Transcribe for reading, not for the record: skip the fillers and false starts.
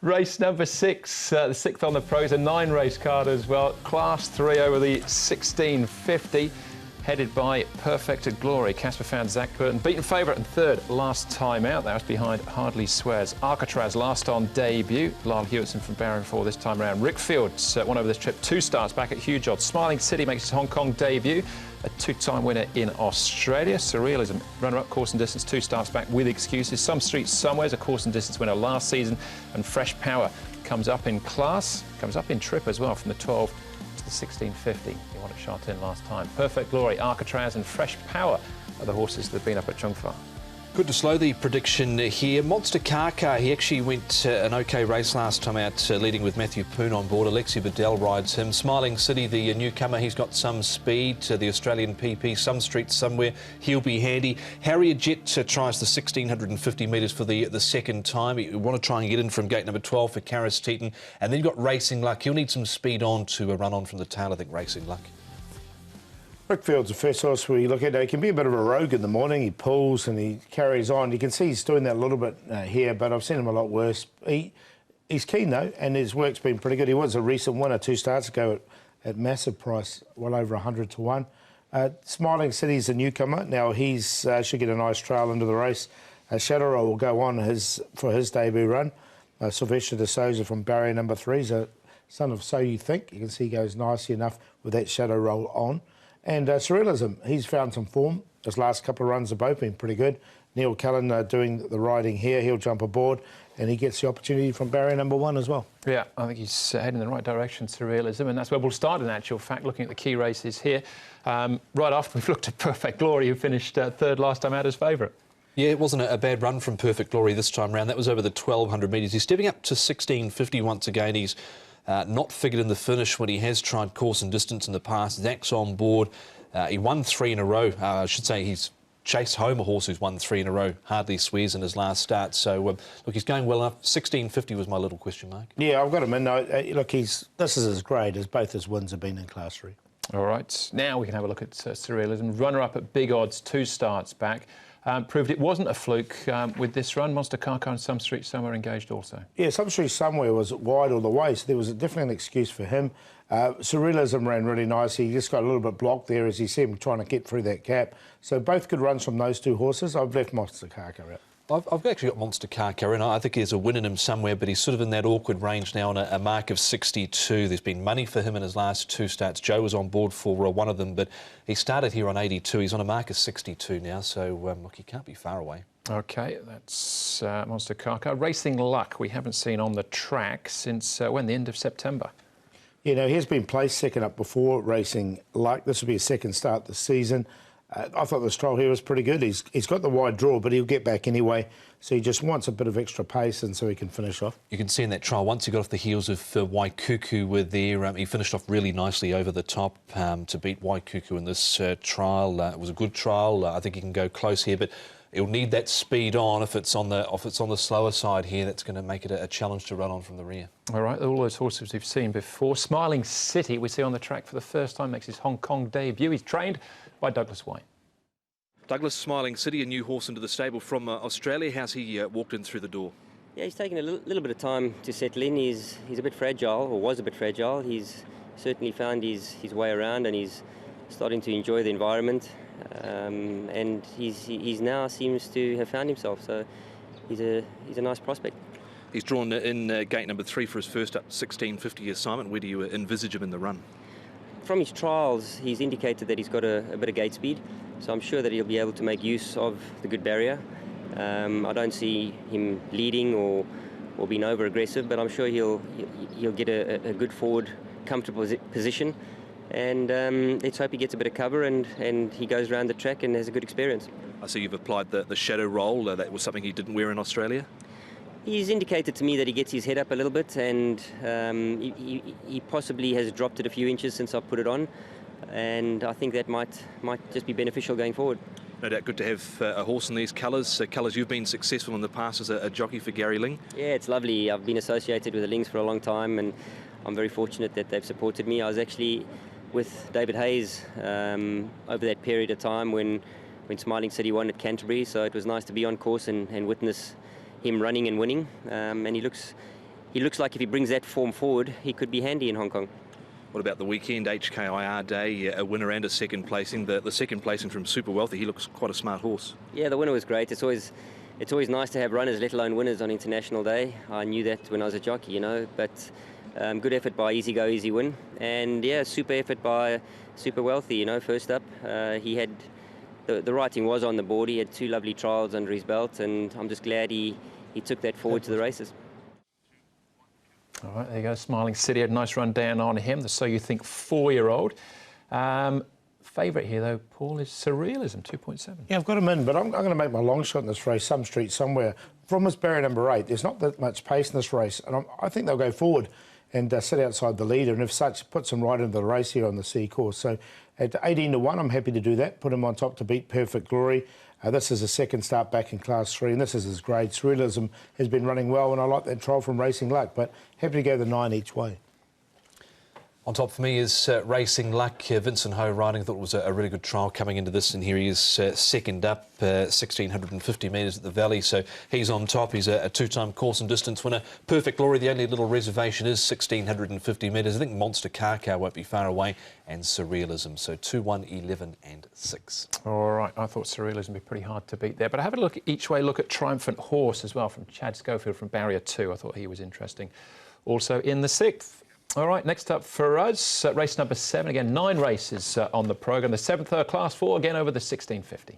Race number 6, the 6th on the pros, a 9-race card as well. Class 3 over the 1650, headed by Perfect Glory. Casper found Zach Burton, beaten favourite and 3rd last time out. That was behind Hardly Swears. Alcatraz last on debut. Lyle Hewitson from Barron 4 this time around. Rick Fields won over this trip 2 starts back at huge odds. Smiling City makes his Hong Kong debut. A 2-time winner in Australia. Surrealism, runner-up course and distance, 2 starts back with excuses. Some Streets Somewhere's a course and distance winner last season. And Fresh Power comes up in class, comes up in trip as well from the 12 to the 1650. He won at Shartin last time. Perfect Glory, Alcatraz and Fresh Power are the horses that have been up at Chung Fa. Good to slow the prediction here. Monster Kaka, he actually went an OK race last time out, leading with Matthew Poon on board. Alexi Bedell rides him. Smiling City, the newcomer, he's got some speed. The Australian PP, Some Streets Somewhere, he'll be handy. Harrier Jet tries the 1650 metres for the second time. You want to try and get in from gate number 12 for Karis Teton. And then you've got Racing Luck. He'll need some speed on to run on from the tail, I think, Racing Luck. Rick Fields, the first horse we look at, he can be a bit of a rogue in the morning. He pulls and he carries on. You can see he's doing that a little bit here, but I've seen him a lot worse. He's keen, though, and his work's been pretty good. He was a recent winner 2 starts ago at massive price, well over 100 to 1. Smiling City's a newcomer. Now, he's should get a nice trail into the race. Shadow Roll will go on for his debut run. Sylvester de Souza from barrier number 3 is a son of So You Think. You can see he goes nicely enough with that Shadow Roll on. And Surrealism, he's found some form. His last couple of runs have both been pretty good. Neil Cullen doing the riding here. He'll jump aboard and he gets the opportunity from barrier number 1 as well. Yeah, I think he's heading in the right direction, Surrealism, and that's where we'll start in actual fact, looking at the key races here. Right after we've looked at Perfect Glory, who finished 3rd last time out as favourite. Yeah, it wasn't a bad run from Perfect Glory this time round. That was over the 1200 metres. He's stepping up to 1650 once again. He's not figured in the finish when he has tried course and distance in the past. Zach's on board. He won 3 in a row. I should say he's chased home a horse who's won 3 in a row. Hardly Swears in his last start. So, look, he's going well enough. 1650 was my little question mark. Yeah, I've got him in. Look, this is as great as both his wins have been in Class 3. All right, now we can have a look at Surrealism. Runner-up at big odds, 2 starts back. Proved it wasn't a fluke with this run. Monster Kaka and Some Street Somewhere engaged also. Yeah, Some Street Somewhere was wide all the way, so there was definitely an excuse for him. Surrealism ran really nice. He just got a little bit blocked there, as you see him trying to get through that gap. So both good runs from those 2 horses. I've left Monster Kaka out. I've actually got Monster Kaka in. I think there's a win in him somewhere, but he's sort of in that awkward range now on a mark of 62. There's been money for him in his last 2 starts. Joe was on board for one of them, but he started here on 82. He's on a mark of 62 now, so look, he can't be far away. OK, that's Monster Kaka. Racing Luck, we haven't seen on the track since when, the end of September? You know, he's been placed second up before, Racing Luck. This will be his 2nd start this season. I thought the stroll here was pretty good. He's got the wide draw, but he'll get back anyway. So he just wants a bit of extra pace, and so he can finish off. You can see in that trial, once he got off the heels of Waikuku were there, he finished off really nicely over the top to beat Waikuku in this trial. It was a good trial. I think he can go close here, but he'll need that speed on. If it's on the slower side here, that's going to make it a challenge to run on from the rear. All right, all those horses we've seen before. Smiling City, we see on the track for the first time, makes his Hong Kong debut. He's trained by Douglas White. Douglas, Smiling City, a new horse into the stable from Australia. How's he walked in through the door? Yeah, he's taken a little bit of time to settle in. He's a bit fragile, or was a bit fragile. He's certainly found his way around, and he's starting to enjoy the environment. And he's now seems to have found himself. So he's a nice prospect. He's drawn in gate number 3 for his first up 1650 assignment. Where do you envisage him in the run? From his trials, he's indicated that he's got a bit of gate speed, so I'm sure that he'll be able to make use of the good barrier. I don't see him leading or being over-aggressive, but I'm sure he'll get a good forward, comfortable position, and let's hope he gets a bit of cover and he goes around the track and has a good experience. I see you've applied the Shadow Roll. That was something he didn't wear in Australia? He's indicated to me that he gets his head up a little bit, and he possibly has dropped it a few inches since I put it on, and I think that might just be beneficial going forward. No doubt good to have a horse in these colours. Colours you've been successful in the past as a jockey for Gary Ling. Yeah, it's lovely. I've been associated with the Lings for a long time, and I'm very fortunate that they've supported me. I was actually with David Hayes over that period of time when Smiling City won at Canterbury, so it was nice to be on course and witness him running and winning, and he looks he looks like if he brings that form forward, he could be handy in Hong Kong. What about the weekend, HKIR Day, a winner and a second placing? The second placing from Super Wealthy, he looks quite a smart horse. Yeah, the winner was great. It's always nice to have runners, let alone winners, on International Day. I knew that when I was a jockey, you know, but good effort by Easy Go, Easy Win. And yeah, super effort by Super Wealthy, you know, first up. He had, the writing was on the board. He had 2 lovely trials under his belt, and I'm just glad he took that forward to the races. All right, there you go. Smiling City had a nice run down on him. The So You Think 4-year-old. Favourite here, though, Paul, is Surrealism, 2.7. Yeah, I've got him in, but I'm going to make my long shot in this race, some street somewhere. From this barrier number 8, there's not that much pace in this race, and I think they'll go forward and sit outside the leader, and if such, puts them right into the race here on the C course. So at 18 to 1, I'm happy to do that, put him on top to beat Perfect Glory. This is a second start back in Class 3, and this is his grade. Surrealism has been running well, and I like that trial from Racing Luck, but happy to go the 9 each way. On top for me is Racing Luck. Vincent Ho riding, I thought it was a really good trial coming into this, and here he is second up, 1,650 metres at the Valley, so he's on top. He's a 2-time course and distance winner. Perfect Glory, the only little reservation is 1,650 metres. I think Monster Car won't be far away, and Surrealism, so 2, 1, 11 and 6. All right, I thought Surrealism would be pretty hard to beat there, but have a look at each way, look at Triumphant Horse as well from Chad Schofield from Barrier 2. I thought he was interesting. Also in the 6th. All right, next up for us, race number 7. Again, 9 races on the programme. The 7th Class 4, again over the 1,650.